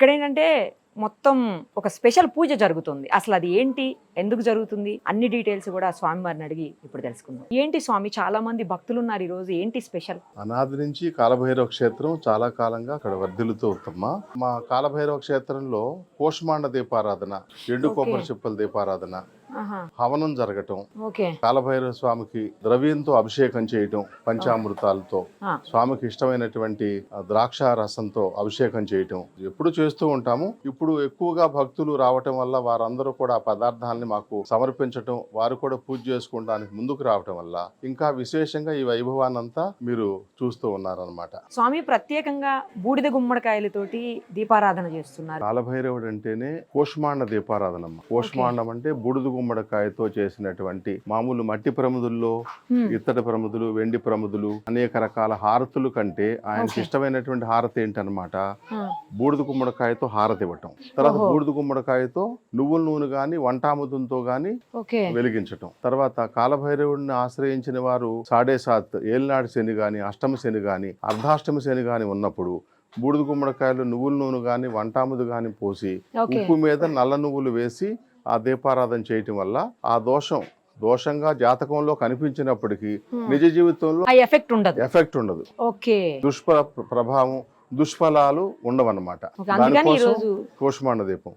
ఇక్కడ ఏంటంటే మొత్తం ఒక స్పెషల్ పూజ జరుగుతుంది. అసలు అది ఏంటి, ఎందుకు జరుగుతుంది, అన్ని డీటెయిల్స్ కూడా స్వామి వారిని అడిగి ఇప్పుడు తెలుసుకుందాం. ఏంటి స్వామి, చాలా మంది భక్తులు ఉన్నారు ఈ రోజు, ఏంటి స్పెషల్? అనాది నుంచి కాలభైరవ క్షేత్రం చాలా కాలంగా అక్కడ వర్ధిల్లుతూ ఉంటమ్మా. మా కాలభైరవ క్షేత్రంలో కూష్మాండ దీపారాధన, ఎండు కొబ్బరి చిప్పల దీపారాధన, హవనం జరగటం, కాలభైరవ స్వామికి ద్రవ్యంతో అభిషేకం చేయటం, పంచామృతాలతో స్వామికి ఇష్టమైనటువంటి ద్రాక్ష రసంతో అభిషేకం చేయటం ఎప్పుడు చేస్తూ ఉంటాము. ఇప్పుడు ఎక్కువగా భక్తులు రావటం వల్ల వారందరూ కూడా ఆ పదార్థాలని మాకు సమర్పించటం, వారు కూడా పూజ చేసుకోవడానికి ముందుకు రావటం వల్ల ఇంకా విశేషంగా ఈ వైభవాన్నంతా మీరు చూస్తూ ఉన్నారనమాట. స్వామి ప్రత్యేకంగా బూడిద గుమ్మడికాయలతోటి దీపారాధన చేస్తున్నారు. కాలభైరవుడు అంటేనే కూష్మాండ దీపారాధన. కూష్మాండం అంటే బూడిద గుమ్మడికాయతో చేసినటువంటి మామూలు మట్టి ప్రమిదుల్లో ఇత్తడి ప్రమిదులు, వెండి ప్రమిదులు, అనేక రకాల హారతులు కంటే ఆయనకి ఇష్టమైనటువంటి హారతి ఏంటనమాట బూడిద గుమ్మడికాయతో హారతి ఇవ్వటం. తర్వాత బూడిద గుమ్మడికాయతో నువ్వుల నూనె గాని వంటాముదంతో గాని వెలిగించటం. తర్వాత కాలభైరవుడిని ఆశ్రయించిన వారు 7.5 ఏలినాటి శని గాని, అష్టమ శని గాని, అర్ధాష్టమి శని గాని ఉన్నప్పుడు బూడిద గుమ్మడికాయలు నువ్వుల నూనె గాని వంటాముదు గాని పోసి ఉప్పు మీద నల్ల నువ్వులు వేసి ఆ దీపారాధన చేయటం వల్ల ఆ దోషంగా జాతకంలో కనిపించినప్పటికీ నిజ జీవితంలో ఎఫెక్ట్ ఉండదు. ప్రభావం, దుష్ఫలాలు ఉండవన్నమాట. దానికోసం కూష్మాండ దీపం.